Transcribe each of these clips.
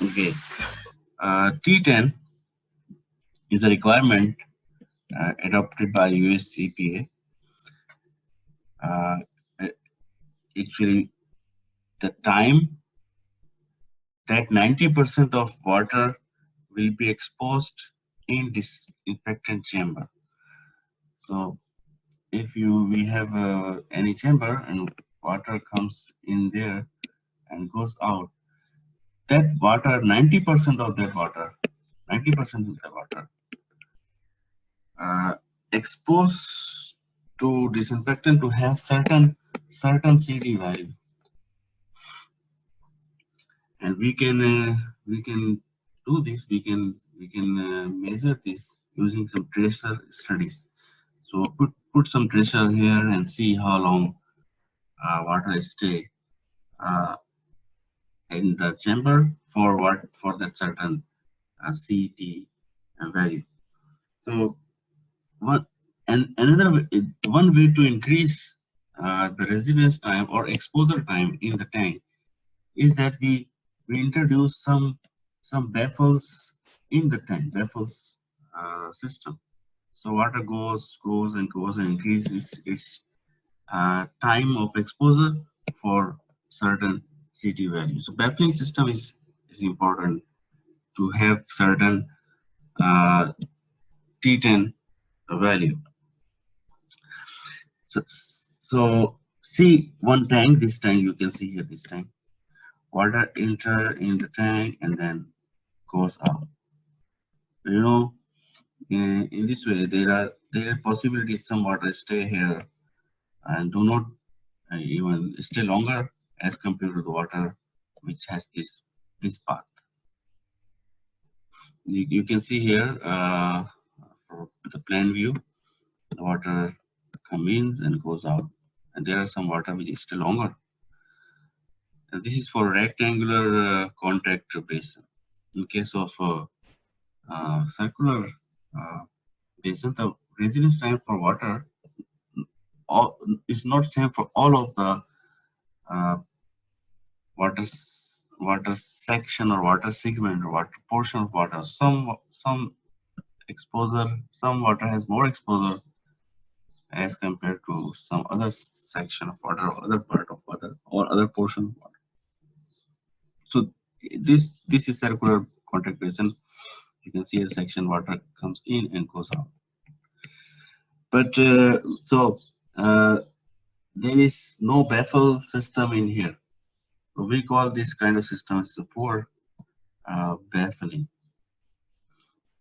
Okay. T10 is a requirement adopted by US EPA. Uh, Actually, the time that 90% of water will be exposed in disinfectant chamber. So if we have any chamber and water comes in there and goes out, that water, 90% of that water, 90% of the water uh, exposed to disinfectant to have certain CD value, and we can do this. We can measure this using some tracer studies. So put some tracer here and see how long water stay uh, in the chamber for that certain CT value. So one and another one way to increase the residence time or exposure time in the tank is that we introduce some baffles in the tank, baffles system. So water goes and increases its time of exposure for certain CT value. So baffling system is important to have certain uh, T10 value. So see one tank, this tank you can see here, this tank. Water enter in the tank and then goes out. You know, in this way there are possibilities some water stay here and do not even stay longer as compared to the water which has this path. You can see here for the plan view, the water comes in and goes out, and there are some water which is still longer. And this is for rectangular contact basin. In case of circular basin, the residence time for water is not same for all of the uh, water section or water segment or water portion of water. Some exposure, some water has more exposure as compared to some other section of water or other part of water or other portion of water. So this is circular contact basin. You can see a section water comes in and goes out. But there is no baffle system in here. So we call this kind of system as poor baffling.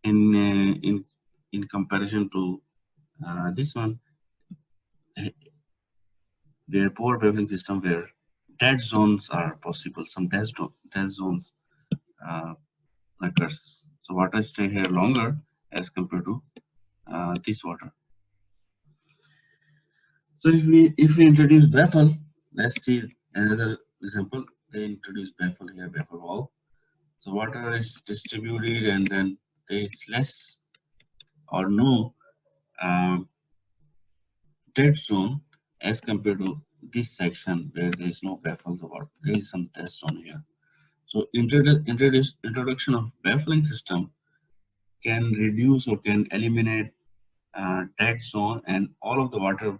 In comparison to this one, there are poor baffling system where dead zones are possible. Some dead zones occurs. So water stay here longer as compared to this water. So if we introduce baffle, let's see another example. They introduce baffle here, baffle wall. So water is distributed and then there is less or no dead zone as compared to this section where there is no baffle. There is some dead zone here. So introduction of baffling system can reduce or can eliminate dead zone, and all of the water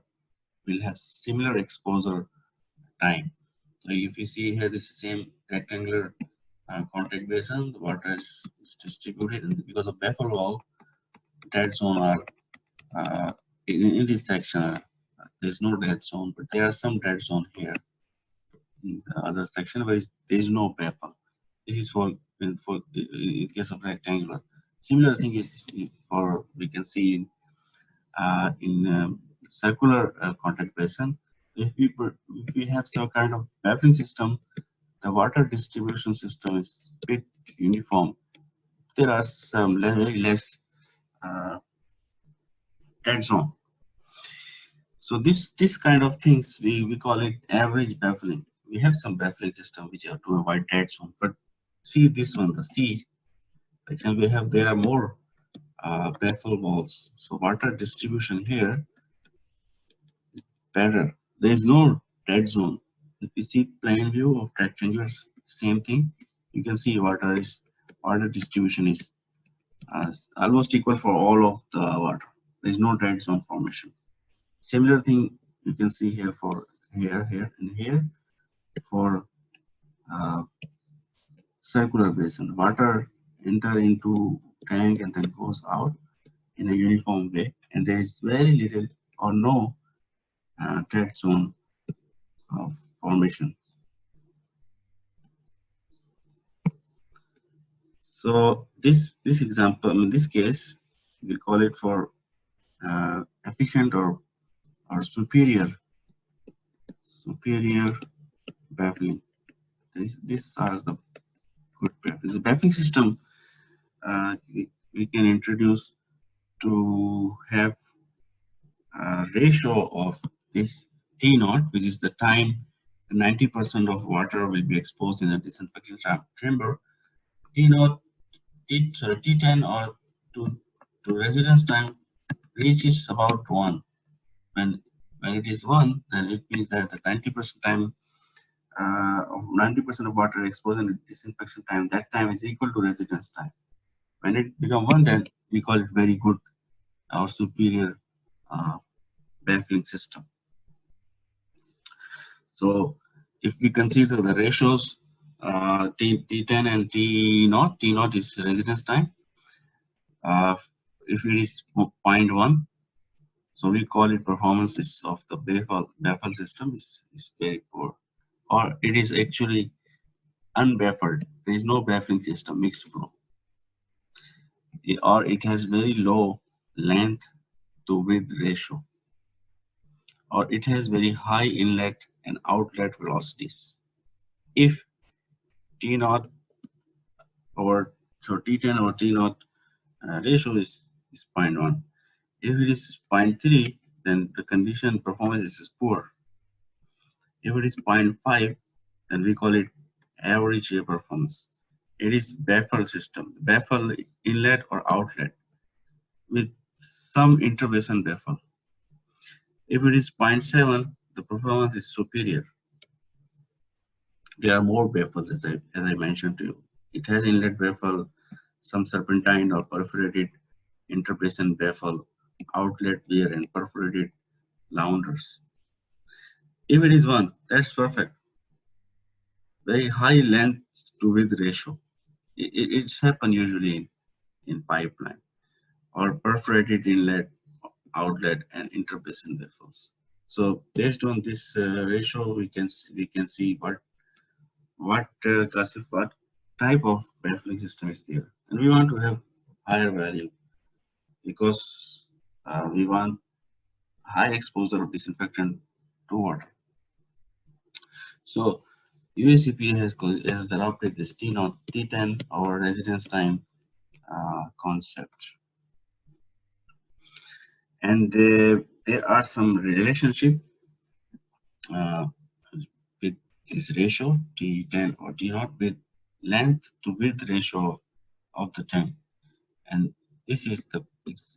will have similar exposure time. So if you see here, this is the same rectangular contact basin, the water is distributed, and because of baffle wall, dead zone are in this section. There's no dead zone, but there are some dead zone here in the other section where there is no baffle. This is for in case of rectangular. Similar thing is for we can see in circular contact basin. If we have some kind of baffling system, the water distribution system is bit uniform. There are some very less dead zone. So this kind of things we call it average baffling. We have some baffling system which are to avoid dead zone, but see this one, the C section we have, there are more baffle walls. So water distribution here better. There is no dead zone. If you see plan view of rectangulars, same thing. you can see water distribution is almost equal for all of the water. There is no dead zone formation. Similar thing you can see here for here, and here for circular basin. Water enter into tank and then goes out in a uniform way, and there is very little or no dead zone formation. So this example, in this case, we call it for efficient or superior baffling. These are the good baffling. The baffling system we can introduce to have a ratio of this T naught, which is the time 90% of water will be exposed in the disinfection chamber. T naught, T10 or to residence time reaches about 1. When it is 1, then it means that the 90% time of 90% of water exposed in the disinfection time, that time is equal to residence time. When it becomes 1, then we call it very good or superior baffling system. So if we consider the ratios, T10 and T naught is residence time. If it is 0.1, so we call it performance of the baffle system is very poor, or it is actually unbaffled. There is no baffling system, mixed flow, or it has very low length to width ratio, or it has very high inlet and outlet velocities. If T naught over T10 or T naught ratio is 0.1. If it is 0.3, then the condition performance is poor. If it is 0.5, then we call it average air performance. It is baffle system, baffle inlet or outlet with some interbasin baffle. If it is 0.7, the performance is superior. There are more baffles, as I mentioned to you. It has inlet baffle, some serpentine or perforated interbasin baffle, outlet weir, and perforated launders. If it is 1, that's perfect. Very high length to width ratio. It's happen usually in pipeline or perforated inlet, outlet, and interbasin baffles. So based on this ratio, we can see what type of baffling system is there, and we want to have higher value because we want high exposure of disinfectant to water. So USEPA has adopted this T0, T10 or residence time concept, and there are some relationship with this ratio T10 or T0 with length to width ratio of the tank, and this is the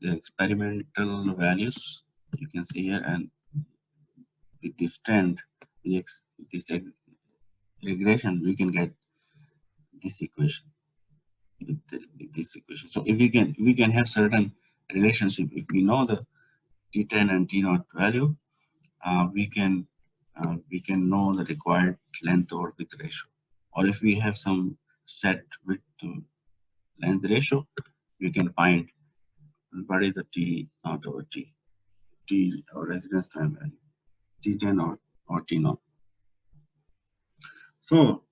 experimental values you can see here, and with this trend, this regression, we can get this equation. With this equation, so if we can have certain relationship. If we know the T10 and T0 value, we can know the required length over width ratio. Or if we have some set width to length ratio, we can find what is the T0 over T or residence time value, T10 or T0. So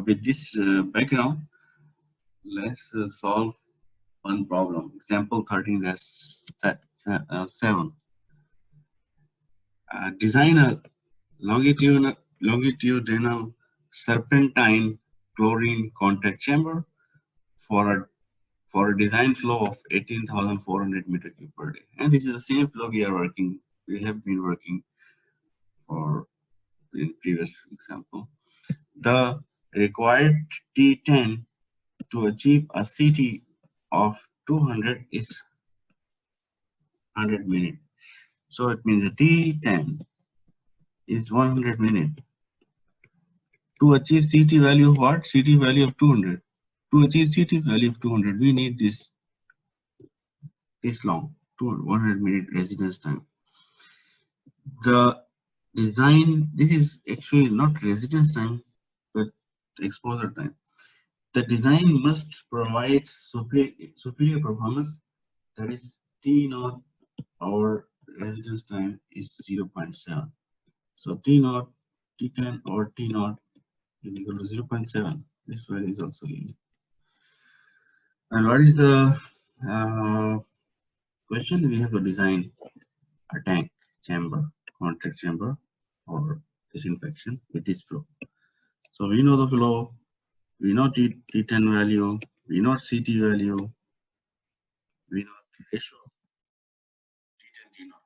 with this background, let's solve one problem. Example 13-7. Design a longitudinal serpentine chlorine contact chamber for a design flow of 18,400 meter cube per day. And this is the same flow we have been working for in previous example. The required T10 to achieve a CT of 200 is 100 minutes. So it means the T10 is 100 minutes. to achieve CT value of what? CT value of 200. To achieve CT value of 200, we need this long, 100 minute residence time. The design, this is actually not residence time, but exposure time. The design must provide superior performance, that is T naught, our residence time is 0.7. So T naught, T10 or T naught is equal to 0.7. This value is also unique. And what is the question? We have to design a tank, chamber, contact chamber, or disinfection with this flow. So we know the flow, we know T10 value, we know CT value, we know the ratio T10 T naught.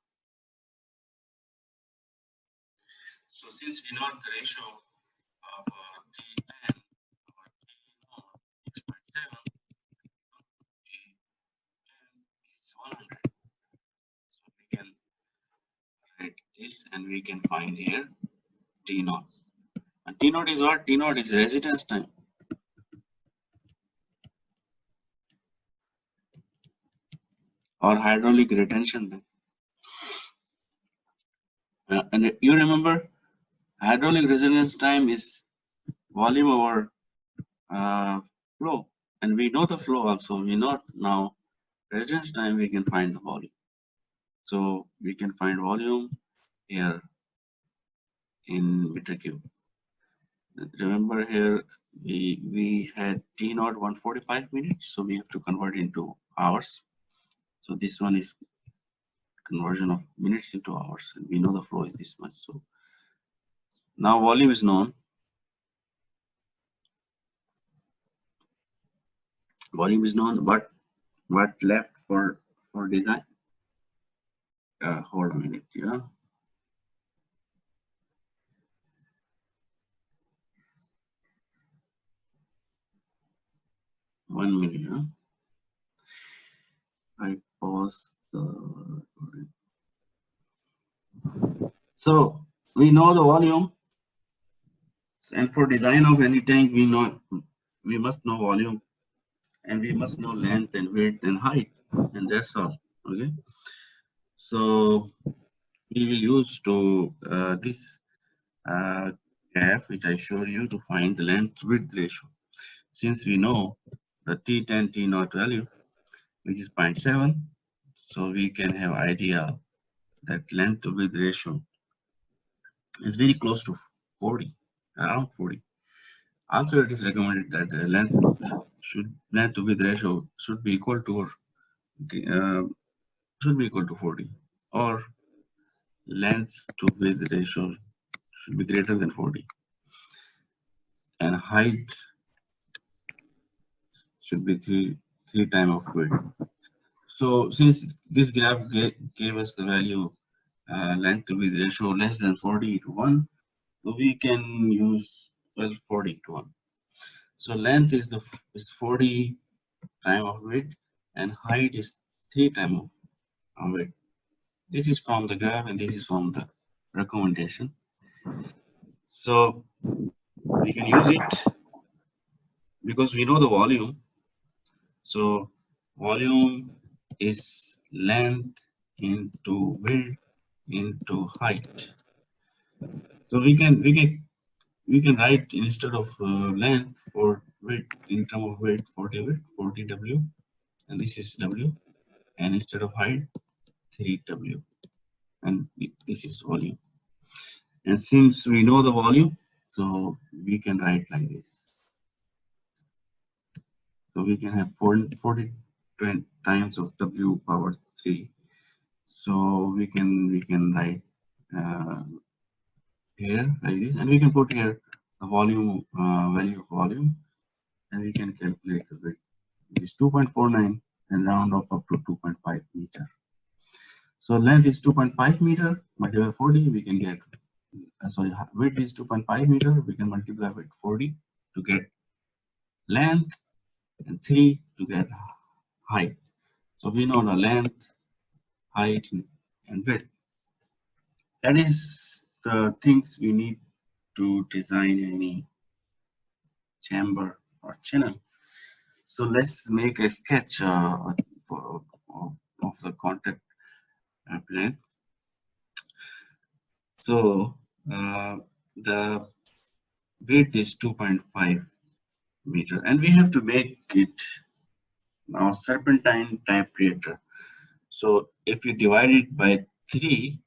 So since we know the ratio of T10 or T naught 6.7, T10 is 100. So we can write this and we can find here T naught. And T naught is what? T naught is residence time. Or hydraulic retention time. And you remember, hydraulic residence time is volume over flow, and we know the flow also. We know now residence time. We can find the volume. So we can find volume here in meter cube. Remember here we had T naught 145 minutes, so we have to convert into hours. So this one is conversion of minutes into hours, and we know the flow is this much. So now volume is known. Volume is known, but what left for design? Hold on a minute, yeah. One minute, huh? I pause the recording. So we know the volume, and for design of any tank, we must know volume, and we must know length and width and height, and that's all. Okay. So we will use this graph which I showed you to find the length width ratio. Since we know the T10 T naught value, which is 0.7, so we can have idea that length to width ratio is very close to 40, around 40. Also, it is recommended that the length to width ratio should be equal to 40, or length to width ratio should be greater than 40, and height should be three times of width. So since this graph gave us the value length to width ratio less than 40 to 1, so we can use 40 to 1. So length is 40 times of width, and height is 3 times of width. This is from the graph, and this is from the recommendation. So we can use it because we know the volume. So volume is length into width into height. So we can write instead of length for width in terms of width 40 width 40 W, and this is W, and instead of height 3 W, and this is volume. And since we know the volume, so we can write like this. So we can have 40 times of W power 3. So we can write here like this, and we can put here the volume value of volume, and we can calculate the width. It is 2.49 and round off up to 2.5 meter. So length is 2.5 meter multiplied by 40, we can get width is 2.5 meter, we can multiply with 40 to get length, and 3 to get height. So we know the length, height, and width. That is the things we need to design any chamber or channel. So let's make a sketch of the contact plane. So the width is 2.5 meter, and we have to make it now serpentine type reactor. So if you divide it by 3,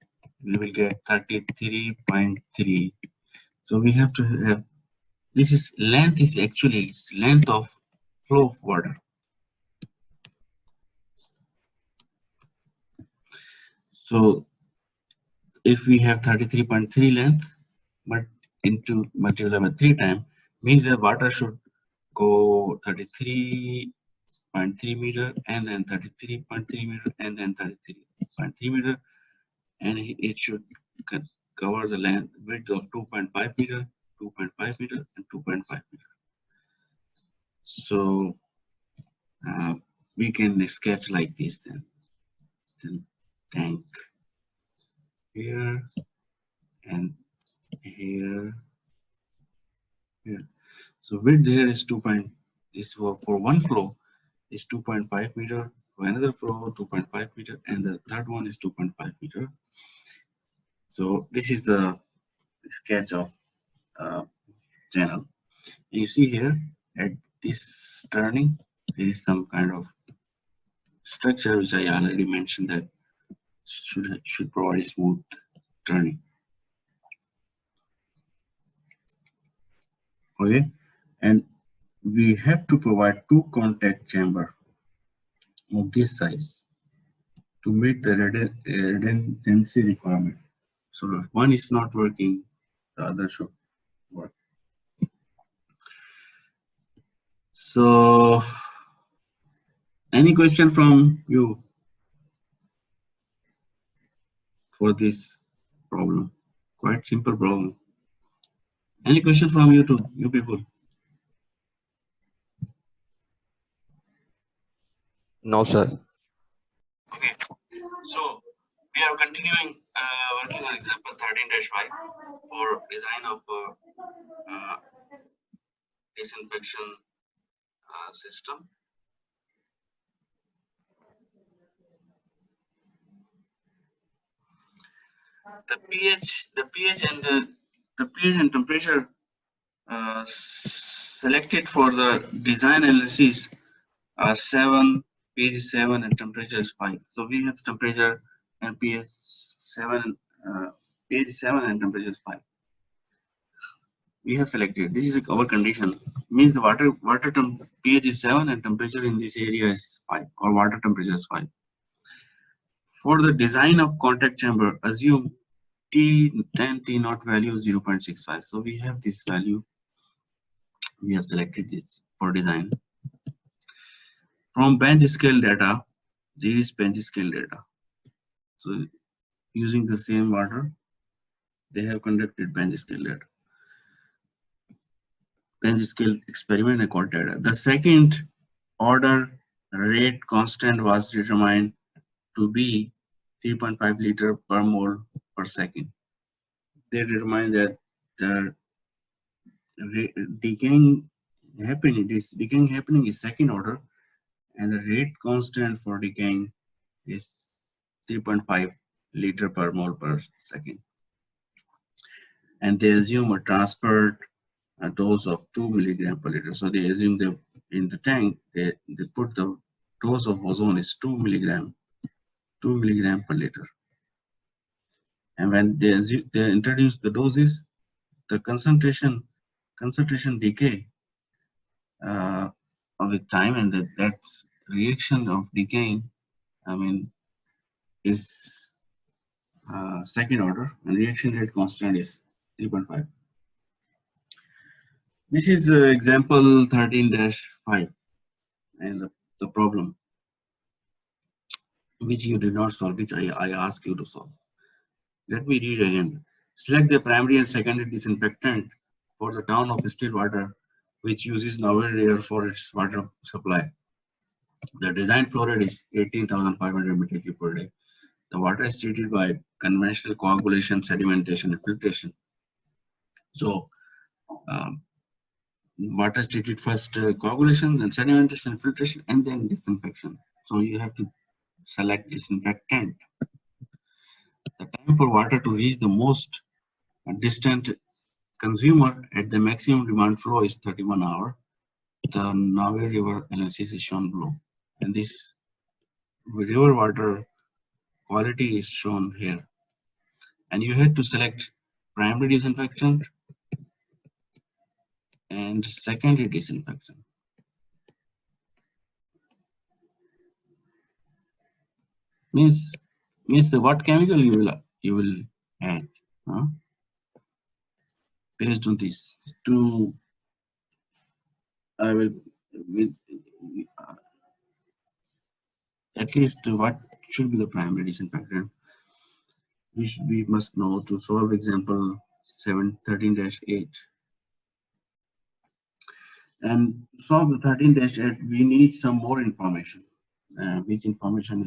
we will get 33.3. So we have to have, this is length, is actually it's length of flow of water. So if we have 33.3 length, but into multiply by 3 times, means the water should go 33.3 meter, and then 33.3 meter, and then 33.3 meter, and it should cover the length width of 2.5 meter, 2.5 meter, and 2.5 meter. So we can sketch like this then tank here and here. So width here is 2. This for one flow is 2.5 meter. For another flow 2.5 meter, and the third one is 2.5 meter. So this is the sketch of channel. And you see here at this turning, there is some kind of structure which I already mentioned that should provide a smooth turning. Okay, and we have to provide 2 contact chamber of this size to meet the redundancy requirement. So if one is not working, the other should work. So any question from you for this problem? Quite simple problem. Any question from you too, you people? No, sir. Okay, so we are continuing working on example 13-5 for design of disinfection system. The pH and temperature selected for the design analysis are 7, pH is 7, and temperature is 5. So we have temperature and pH 7, pH is 7 and temperature is 5. We have selected. This is our condition. Means the water pH is 7 and temperature in this area is 5, or water temperature is 5. For the design of contact chamber, assume T naught value 0.65. So we have this value. We have selected this for design. From bench scale data, there is bench scale data. So using the same water, they have conducted bench scale data. Bench scale experiment and got data. The second order rate constant was determined to be 3.5 liter per mole per second. They determined that the decaying happening is second order, and the rate constant for decaying is 3.5 liter per mole per second. And they assume a transferred dose of 2 milligram per liter. So they assume that in the tank they put the dose of ozone is 2 milligram per liter. And when they introduce the doses, the concentration decay with time, and that's reaction of decaying, I mean, is second order, and reaction rate constant is 3.5. This is example 13-5 and the problem which you did not solve, which I ask you to solve. Let me read again. Select the primary and secondary disinfectant for the town of Stillwater, which uses Novel Air for its water supply. The design flow rate is 18,500 meter cube per day. The water is treated by conventional coagulation, sedimentation, and filtration. So water treated first coagulation, then sedimentation, filtration, and then disinfection. So you have to select disinfectant. The time for water to reach the most distant consumer at the maximum demand flow is 31 hours. The Nave River analysis is shown below, and this river water quality is shown here. And you have to select primary disinfection and secondary disinfection. Means the what chemical you will add, huh? Based on this. To I will with at least what should be the primary disinfectant. We must know to solve example 713-8. And to solve the 13-8, we need some more information. Which information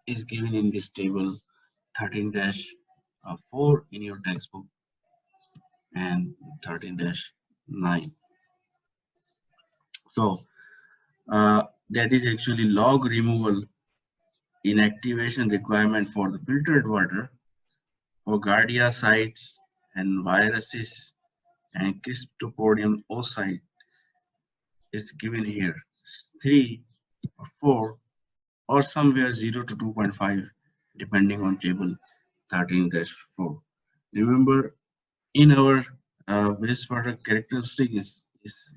is given in this table 13-4 in your textbook and 13-9. So that is actually log removal inactivation requirement for the filtered water for Giardia sites and viruses and Cryptopodium oocyte is given here 3 or 4 or somewhere 0 to 2.5 depending on table 13-4. Remember, in our wastewater characteristic is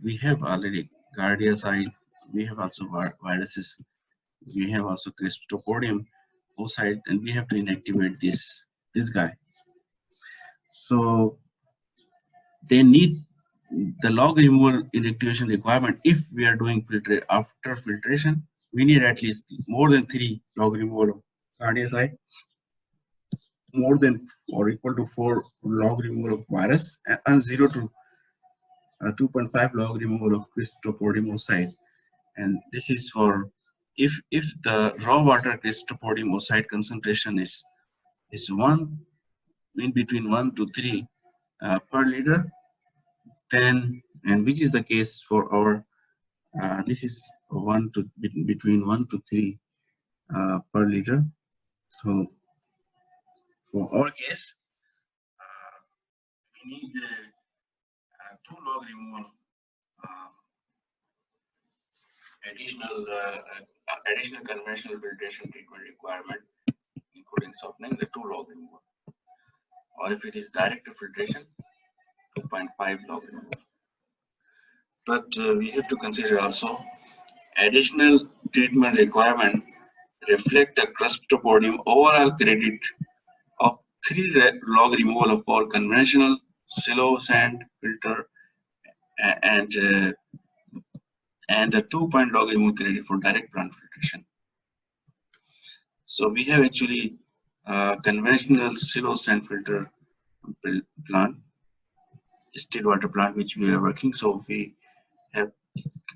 we have already Giardia site, we have also viruses, we have also Cryptopodium oocyte, and we have to inactivate this guy. So they need the log removal inactivation requirement. If we are doing after filtration, we need at least more than 3 log removal of cardiac, more than or equal to 4 log removal of virus, and 0 to 2.5 log removal of Cryptopodium oocyte. And this is for if the raw water Cryptopodium oocyte concentration is 1 in between 1 to 3 per liter, then, and which is the case for our this is between 1 to 3 per liter. So for our case, we need 2 log removal additional conventional filtration treatment requirement, including softening, the 2 log removal. Or if it is direct filtration, 2.5 log removal. But we have to consider also additional treatment requirement reflect a Cryptopodium overall credit of 3 log removal of all conventional silo sand filter and a 2 log removal credit for direct plant filtration. So we have actually conventional silo sand filter plant, still water plant, which we are working. So we have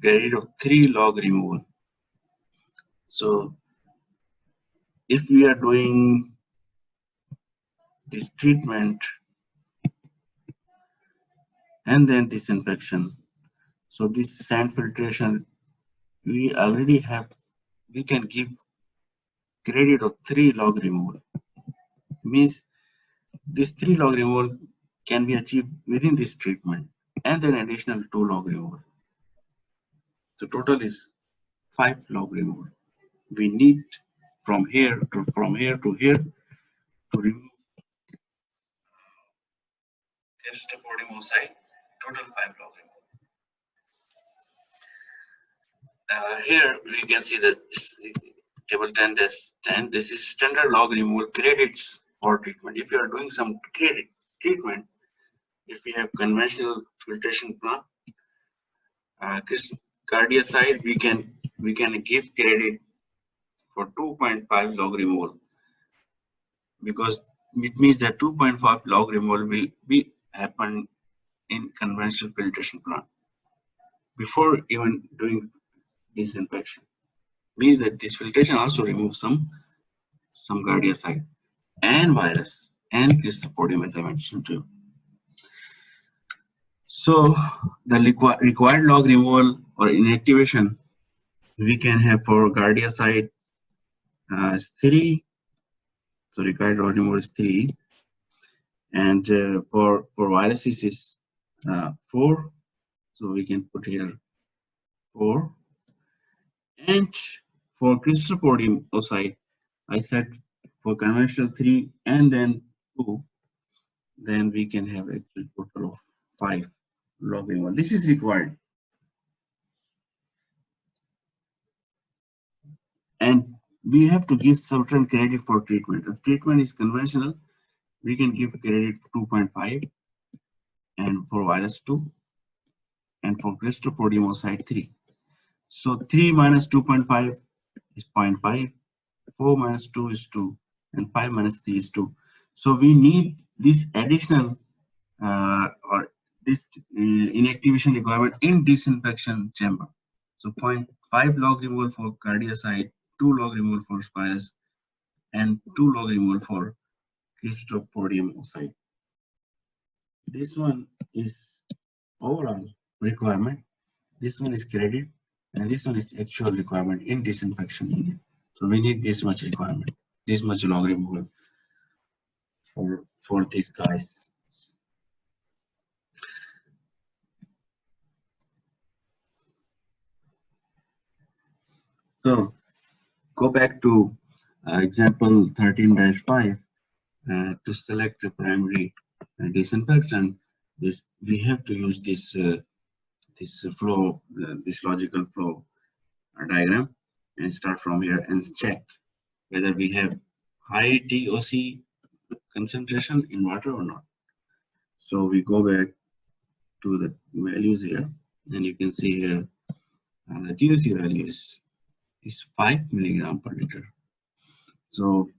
credit of 3 log removal. So if we are doing this treatment and then disinfection, so this sand filtration, we already have, we can give credit of 3 log removal. Means this 3 log removal can be achieved within this treatment and then additional 2 log removal. So total is 5 log removal. We need from here to here to remove Cryptopodium oocyte, total 5 log removal. Here we can see that table 10-10. This is standard log removal credits for treatment. If you are doing some treatment, if we have conventional filtration plant, cardia side, we can give credit for 2.5 log removal, because it means that 2.5 log removal will be happen in conventional filtration plant before even doing disinfection. Means that this filtration also removes some cardia side and virus and Cryptopodium, as I mentioned too. So the required log removal or inactivation we can have for Gardia side is 3. So required log removal is 3, and for viruses is 4. So we can put here 4. And for Cryptopodium oocyte, I said for conventional 3 and then 2, then we can have a total of 5 log removal. This is required. And we have to give certain credit for treatment. If treatment is conventional, we can give credit 2.5, and for virus 2, and for Cryptopodium oocyte 3. So 3 minus 2.5 is 0.5, 4 minus 2 is 2, and 5 minus 3 is 2. So we need this additional or this inactivation requirement in disinfection chamber. So 0.5 log removal for cardiocyte, 2 log removal for virus, and 2 log removal for Cryptopodium oocyte. This one is overall requirement. This one is credit, and this one is actual requirement in disinfection unit. So we need this much requirement, this much log removal for these guys. So go back to example 13-5 to select a primary disinfectant. We have to use this flow, this logical flow diagram, and start from here and check whether we have high TOC concentration in water or not. So we go back to the values here, and you can see here the TOC value is 5 milligram per liter. So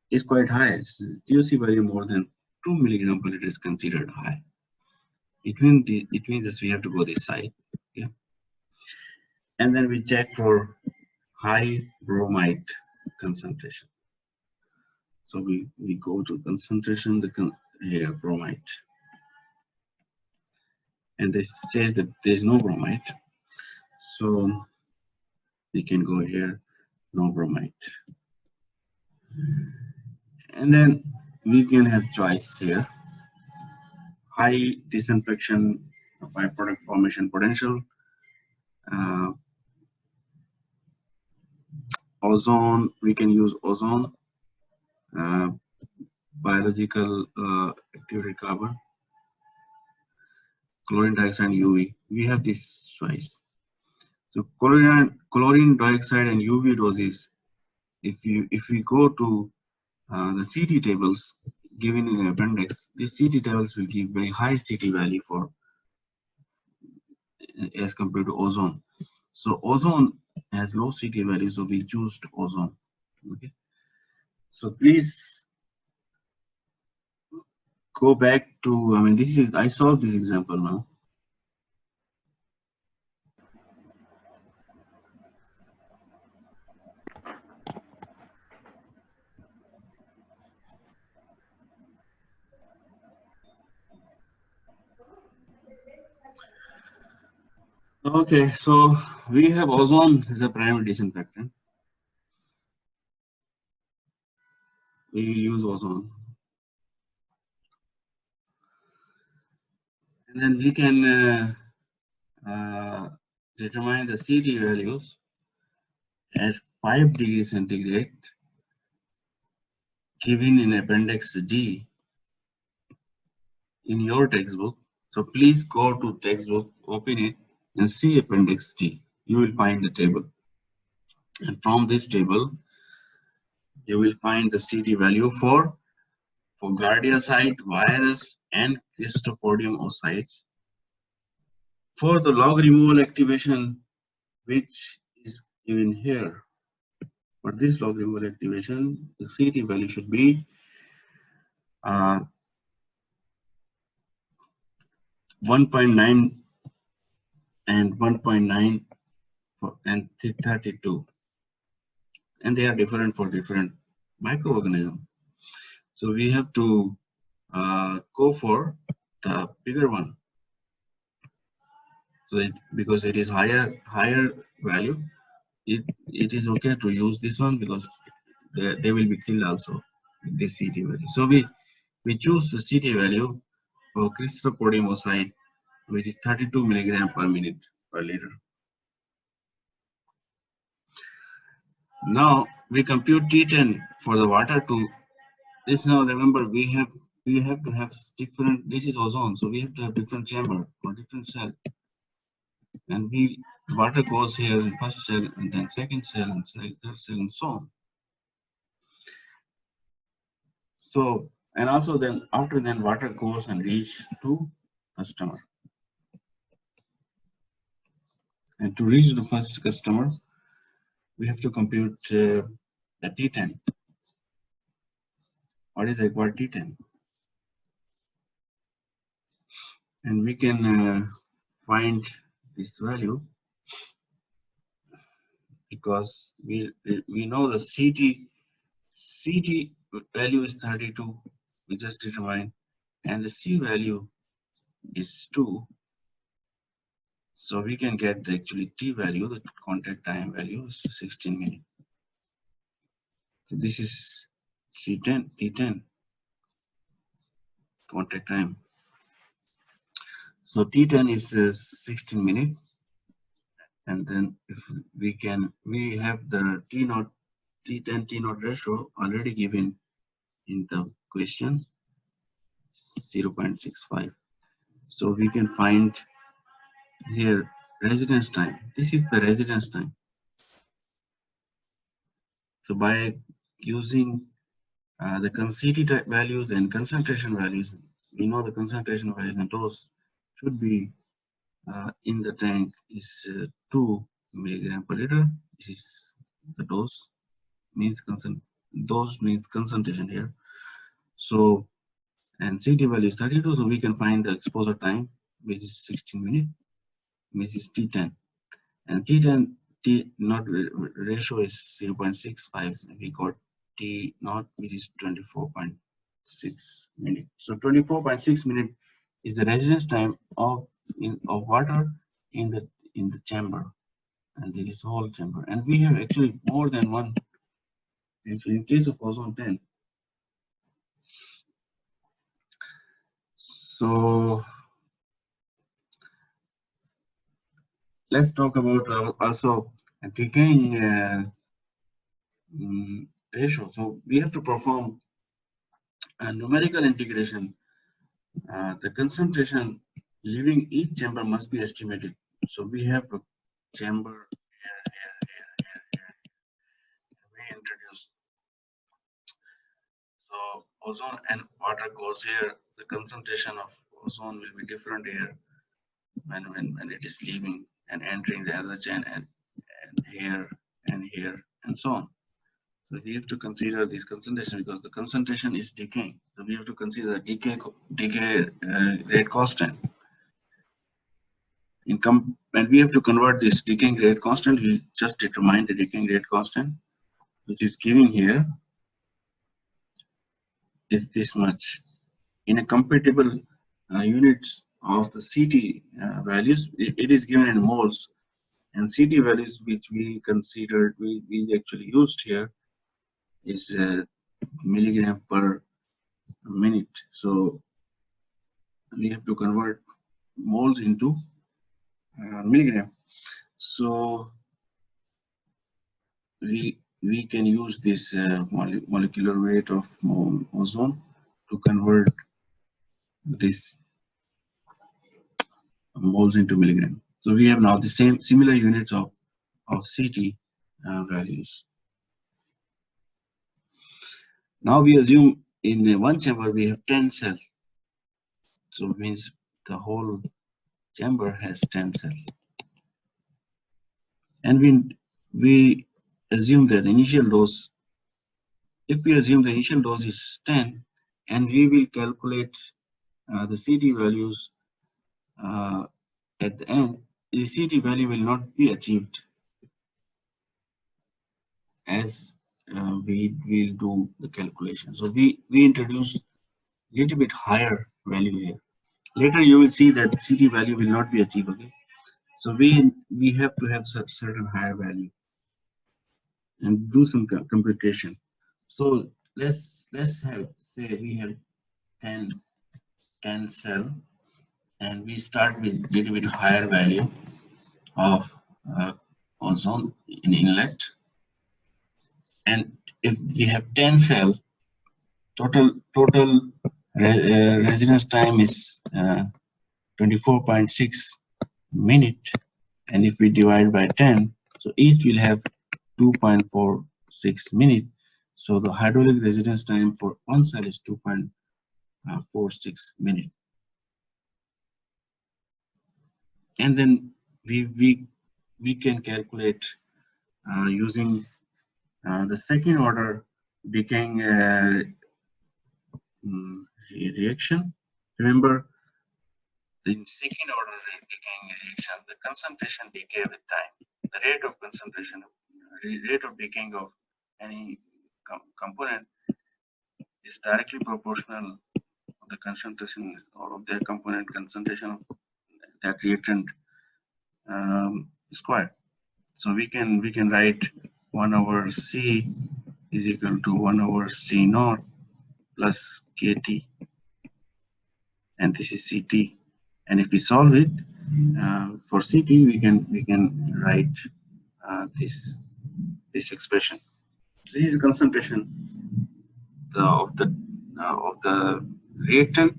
it's quite high. TOC value more than 2 milligram per liter is considered high. It means that we have to go this side. Okay? And then we check for high bromide concentration. So we go to concentration, here bromide. And this says that there's no bromide. So we can go here, no bromide. And then we can have choice here. High disinfection byproduct formation potential. Ozone, we can use ozone. Biological activated carbon. Chlorine dioxide and UV. We have this choice. So chlorine dioxide and UV doses, if we go to the CT tables given in the appendix, these CT tables will give very high CT value for as compared to ozone. So ozone has low CT value, so we choose ozone. Okay. So please go back to, I mean, this is, I solved this example now. Okay, so we have ozone as a primary disinfectant. We use ozone. And then we can determine the CT values at 5 degrees centigrade given in appendix D in your textbook. So please go to textbook, open it, and see appendix D. You will find the table. And from this table, you will find the CT value for Gardia virus, and Cryptopodium oocytes. For the log removal activation, which is given here, for this log removal activation, the CT value should be 1.9 and 1.9 and 32, and they are different for different microorganisms. So we have to go for the bigger one, So because it is higher value, it is okay to use this one because they will be killed also with this CT value. So we choose the CT value for crystropodium oxide, which is 32 milligram per minute per liter. Now we compute T10 for the water to this. Now remember we have to have different. This is ozone, so we have to have different chamber or different cell, and the water goes here in first cell and then second cell and third cell and so on. So and also then after then water goes and reach to customer, and to reach the first customer we have to compute the T10. What is the required T10? And we can find this value because we know the CT value is 32, we just determined, and the C value is 2. So we can get the actually T value, the contact time value is 16 minutes. So this is T10 contact time. So T10 is 16 minutes, and then if we have the T10 T0 ratio already given in the question, 0.65. So we can find here residence time. This is the residence time. So by using the CT values and concentration values, we know the concentration values and dose should be in the tank is 2 milligram per liter. This is the dose, dose means concentration here. So and CT value is 32, so we can find the exposure time, which is 16 minutes, which is T10, and T10 T0 ratio is 0.65. We got T0, which is 24.6 minutes. So 24.6 minutes is the residence time of water in the chamber, and this is whole chamber. And we have actually more than one. Actually, in case of ozone 10. So let's talk about also a decaying ratio. So we have to perform a numerical integration. The concentration leaving each chamber must be estimated. So we have a chamber here. We introduce. So ozone and water goes here. The concentration of ozone will be different here when it is leaving and entering the other chain, and here and so on. So we have to consider this concentration because the concentration is decaying. So we have to consider the decay rate constant. And we have to convert this decaying rate constant. We just determine the decaying rate constant, which is given here is this much. In a compatible units of the CT values, it is given in moles, and CT values which we considered we actually used here is milligram per minute. So we have to convert moles into milligram. So we can use this molecular weight of ozone to convert this moles into milligram. So we have now the similar units of CT values. Now we assume in one chamber we have 10 cells. So it means the whole chamber has 10 cells. And we assume that the initial dose, if we assume the initial dose is 10, and we will calculate the CT values at the end, the CT value will not be achieved as we will do the calculation. So we introduce a little bit higher value here. Later you will see that CT value will not be achieved. Okay, So we have to have certain higher value and do some computation. So let's have, say we have 10 cell, and we start with little bit higher value of ozone in inlet. And if we have 10 cell, total residence time is 24.6 minute, and if we divide by 10, so each will have 2.46 minute. So the hydraulic residence time for one cell is 2.46 minute. And then we can calculate using the second order decaying reaction. Remember, in second order decaying reaction, the concentration decay with time. The rate of concentration, rate of decaying of any component is directly proportional to the concentration or of their component concentration of that reactant square. So we can write 1 over C is equal to 1 over C naught plus KT, and this is CT. And if we solve it for CT, we can write this expression. This is concentration of the reactant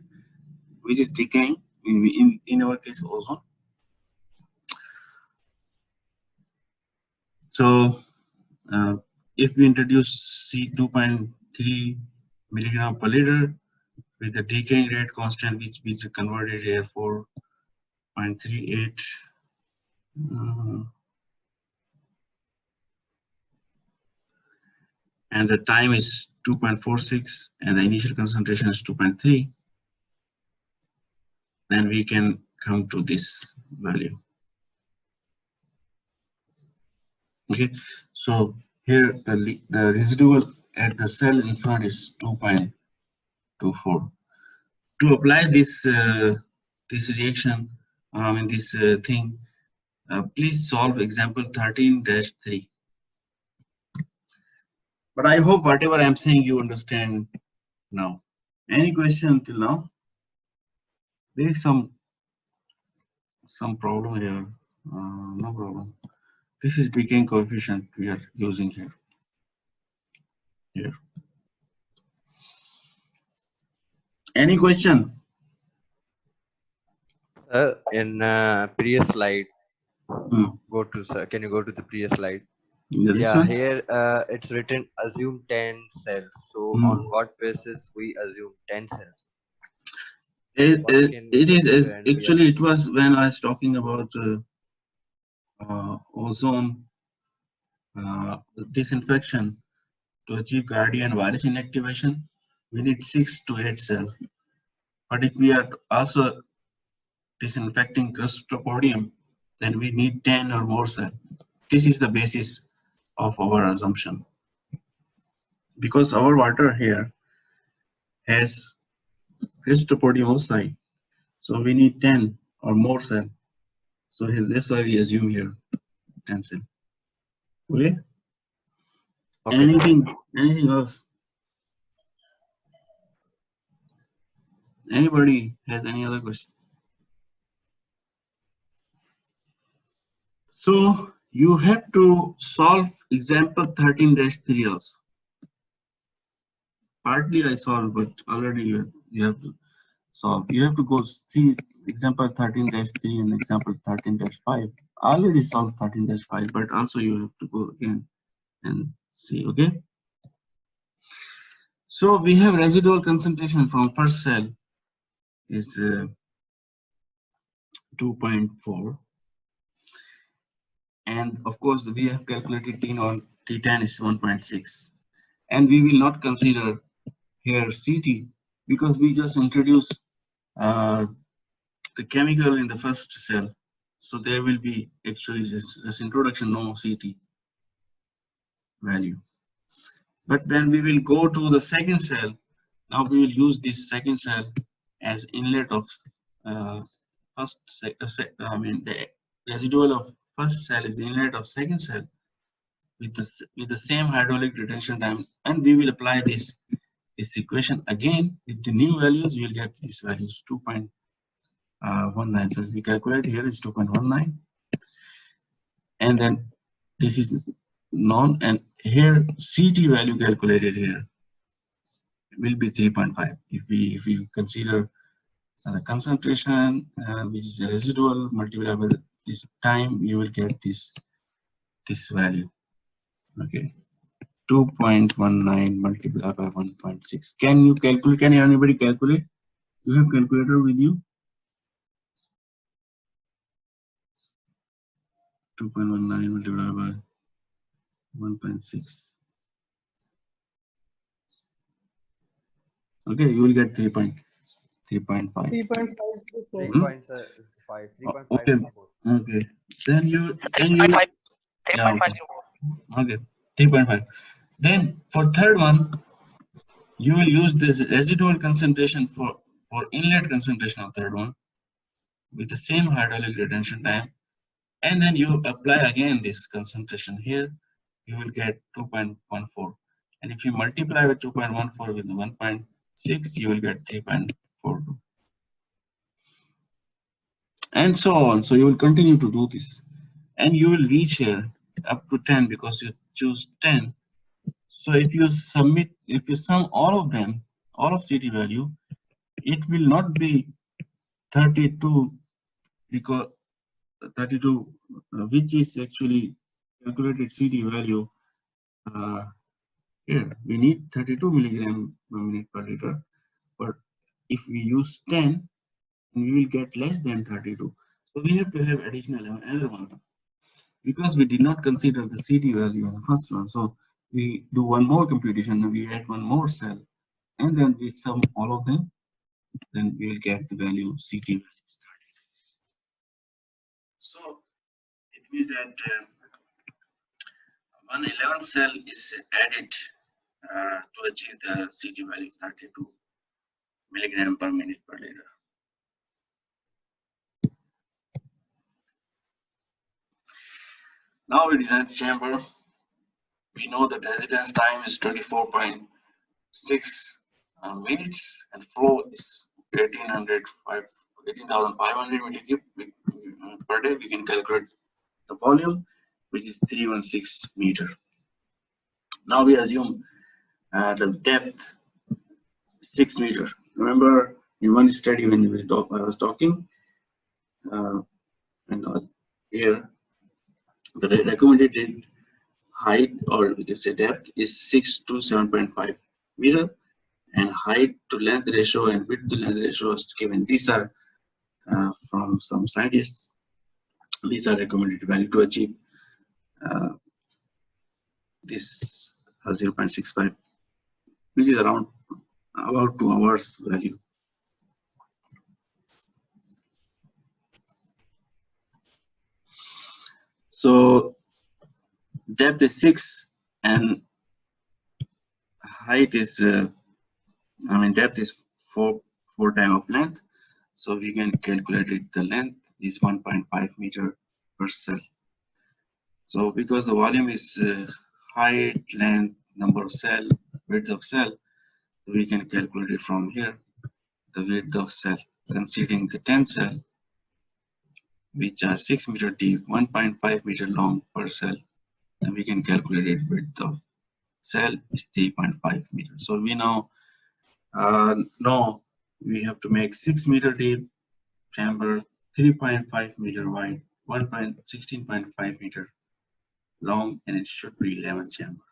which is decaying, in our case ozone. So if we introduce C 2.3 milligram per liter with the decaying rate constant, which is converted here 4.38 and the time is 2.46 and the initial concentration is 2.3, then we can come to this value. Okay, so here the residual at the cell in front is 2.24. To apply this this reaction in this thing, please solve example 13-3. But I hope whatever I'm saying you understand now. Any question till now? There is some problem here. No problem. This is decaying coefficient we are using here. Any question? In previous slide, go to, sir, can you go to the previous slide? Yeah, here it's written assume 10 cells. So on what basis we assume 10 cells? It is actually it was when I was talking about ozone disinfection to achieve guardian virus inactivation. We need 6 to 8 cells. But if we are also disinfecting cryptopodium, then we need 10 or more cells. This is the basis of our assumption. Because our water here has cryptopodium outside, so we need 10 or more cells. So that's why we assume here 10 cells. Okay? Anything else? Anybody has any other question? So you have to solve example 13-3 also. Partly I solved, but already you have to solve. You have to go see example 13-3 and example 13-5. I already solved 13-5, but also you have to go again and see. Okay. So we have residual concentration from first cell is 2.4. And of course, we have calculated T on T10 is 1.6. And we will not consider here CT because we just introduced the chemical in the first cell. So there will be actually this introduction, no CT value. But when we will go to the second cell, now we will use this second cell as inlet of first, I mean the residual of first cell is inlet of second cell with the same hydraulic retention time, and we will apply this equation again with the new values. We will get these values 2.19. So we calculate here is 2.19, and then this is known, and here CT value calculated here will be 3.5. If we consider the concentration, which is a residual, multiplied by this time, you will get this value. Okay, 2.19 multiplied by 1.6. Can you calculate? Can anybody calculate? You have calculator with you? 2.19 multiplied by 1.6. Okay, you will get 3.5. 3.5. Okay. Okay. Then you yeah, okay. 3.5. Then for third one, you will use this residual concentration for inlet concentration of third one with the same hydraulic retention time, and then you apply again this concentration here. You will get 2.14, and if you multiply with 2.14 with 1.6, you will get 3.42, and so on. So you will continue to do this, and you will reach here up to 10 because you choose 10. So if you sum all of them, all of CT value, it will not be 32, because 32, which is actually calculated CT value. Here we need 32 milligram per minute per liter, but if we use 10, we will get less than 32. So we have to have additional another one, because we did not consider the CT value in the first one. So we do one more computation, and we add one more cell, and then we sum all of them, then we will get the value CT value is 32. So it means that 111 cell is added to achieve the CT value of 32 milligram per minute per liter. Now we design the chamber. We know that residence time is 24.6 minutes, and flow is 18,500 meter cube per day. We can calculate the volume, which is 316 meter. Now we assume the depth 6 meter. Remember in one study when I was talking, and here the recommended height, or we can say depth, is 6 to 7.5 meter, and height to length ratio and width to length ratio is given. These are from some scientists. These are recommended value to achieve this 0.65, which is around about 2 hours value. So depth is 6 and height is depth is 4 times of length. So we can calculate it. The length is 1.5 meter per cell. So because the volume is height, length, number of cell, width of cell, we can calculate it from here. The width of cell, considering the 10 cell, which are 6 meter deep, 1.5 meter long per cell, and we can calculate it. Width of cell is 3.5 meter. So we now know we have to make 6 meter deep chamber, 3.5 meter wide, 16.5 meter long, and it should be 11 chamber.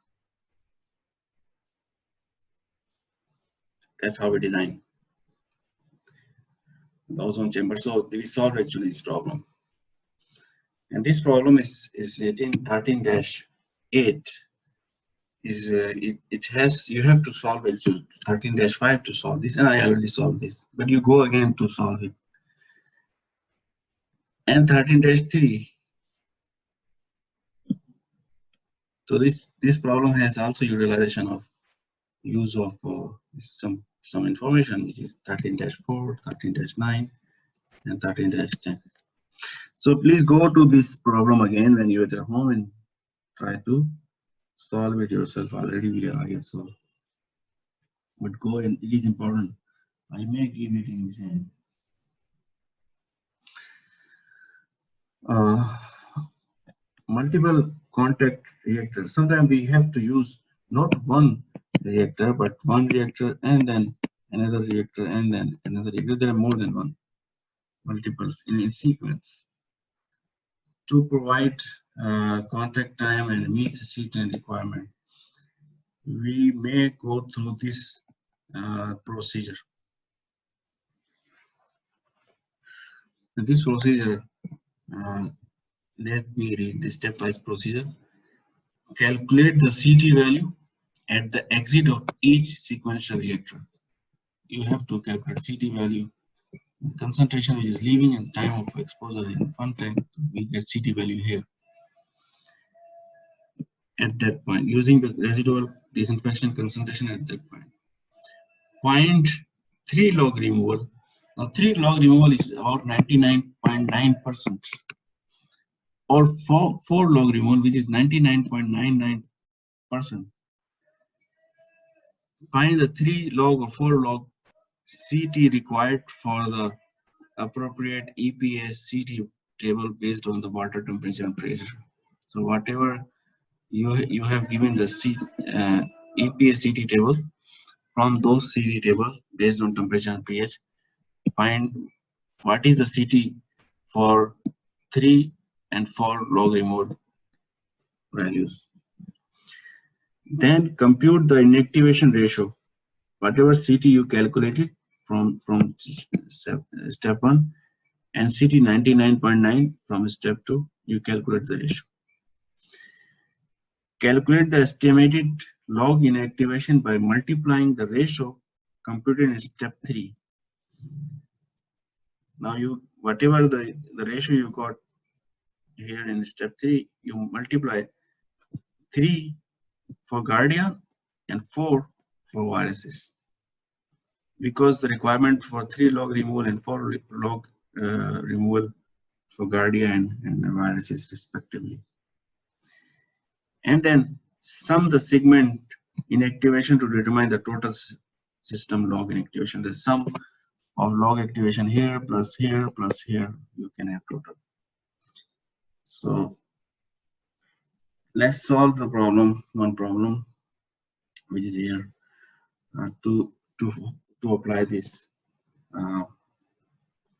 That's how we design the ozone chamber. So we solved actually this problem, and this problem is 13-8. Is it has, you have to solve it to 13-5 to solve this, and I already solved this, but you go again to solve it. And 13-3. So this problem has also utilization of use of some information, which is 13-4, 13-9, and 13-10. So please go to this problem again when you're at home and try to solve it yourself. Already I have solved, but go and it is important. I may give it in exam. Multiple contact reactors. Sometimes we have to use not one reactor, but one reactor and then another reactor and then another reactor. There are more than one, multiples in a sequence to provide contact time and meet the C10 requirement. We may go through this procedure. This procedure, let me read the stepwise procedure. Calculate the CT value at the exit of each sequential reactor. You have to calculate CT value, concentration which is leaving, and time of exposure in one time. We get CT value here. At that point, using the residual disinfection concentration at that point. Find 3 log removal. Now 3 log removal is about 99.9%, or 4 log removal, which is 99.99%. Find the 3 log or 4 log CT required for the appropriate EPS CT table based on the water temperature and pressure. So whatever you have given the EPS CT table, from those CT table based on temperature and pH, find what is the CT for 3 and 4 log removal values. Then compute the inactivation ratio. Whatever CT you calculated from step 1 and CT 99.9 from step 2, you calculate the ratio. Calculate the estimated log inactivation by multiplying the ratio computed in step 3. Now whatever the ratio you got here in step 3, you multiply 3 for Guardian and 4 for viruses. Because the requirement for 3 log removal and 4 log removal for Guardian and viruses respectively. And then sum the segment inactivation to determine the total system log inactivation. The sum of log activation here plus here, you can have total. So let's solve the problem, one problem, which is here to apply this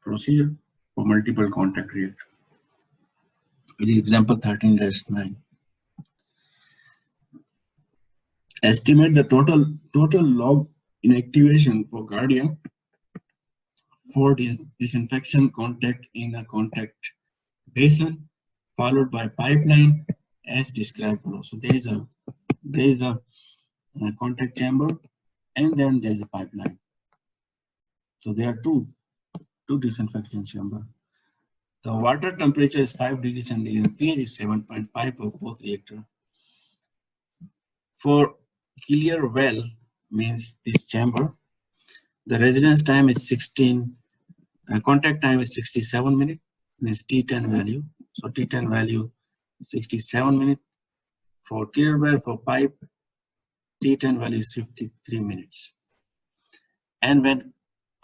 procedure for multiple contact reactor, which is example 13-9. Estimate the total log inactivation for Guardian for disinfection contact in a contact basin followed by pipeline as described below. So there is a contact chamber and then there is a pipeline. So there are two disinfection chamber. The water temperature is 5 degrees centigrade, pH is 7.5 for both reactor. For clear well means this chamber, the residence time is 16, contact time is 67 minutes, means T10 value. So T10 value 67 minutes. For clear well, for pipe, T10 value is 53 minutes. And when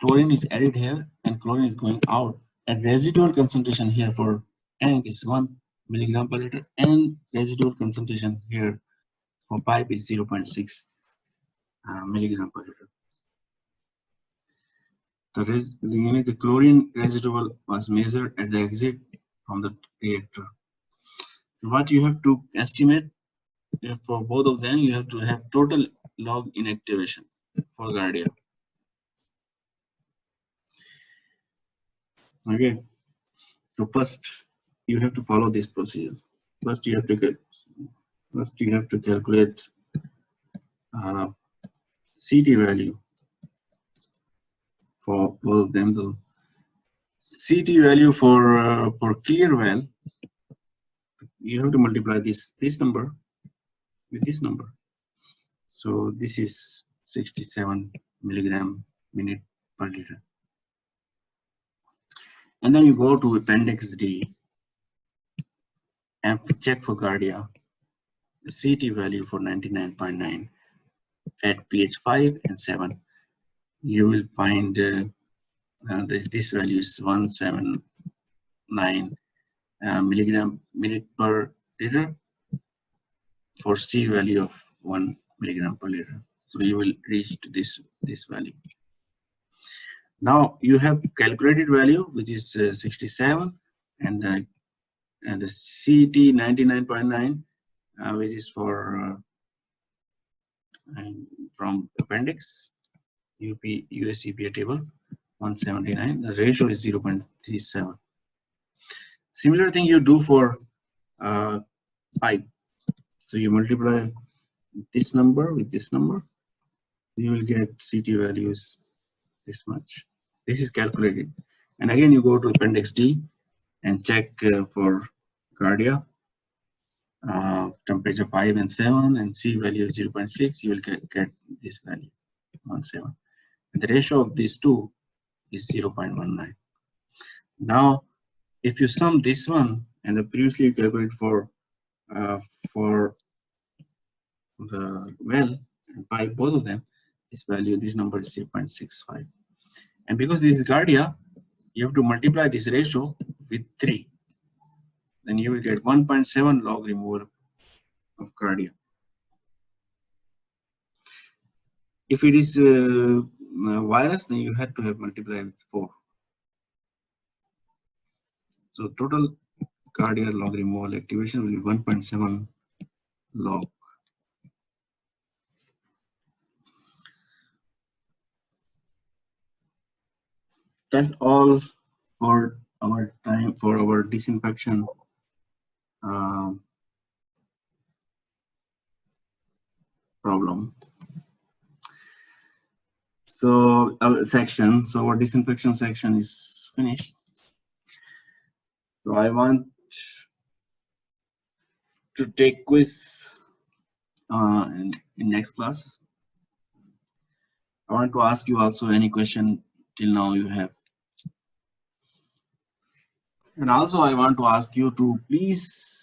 chlorine is added here and chlorine is going out, and residual concentration here for tank is 1 milligram per liter, and residual concentration here for pipe is 0.6 milligram per liter. The chlorine residual was measured at the exit from the reactor. What you have to estimate for both of them, you have to have total log inactivation for Guardian. Okay, so first you have to follow this procedure. First you have to calculate CT value for both of them. The CT value for clear well, you have to multiply this number with this number. So this is 67 milligram minute per liter. And then you go to appendix D. and check for Guardia, the CT value for 99.9 at pH 5 and 7. You will find this value is 179 milligram minute per liter for C value of 1 milligram per liter. So you will reach to this value. Now you have calculated value, which is 67, and the CT 99.9, which is for from appendix US EPA table 179. The ratio is 0.37. Similar thing you do for pipe. So you multiply this number with this number, you will get CT values this much. This is calculated, and again you go to appendix D and check for Guardia, temperature 5 and 7, and C value 0.6. You will get this value 17, and the ratio of these two is 0.19. Now if you sum this one and the previously you calculated for the well and pipe, both of them, this value, this number is 0.65. And because this is Guardia, you have to multiply this ratio with 3. Then you will get 1.7 log removal of Guardia. If it is virus, then you had to have multiplied with 4. So total Guardia log removal activation will be 1.7 log. That's all for our time for our disinfection problem. So our section, so our disinfection section is finished. So I want to take quiz in next class. I want to ask you also any question till now you have. And also I want to ask you to please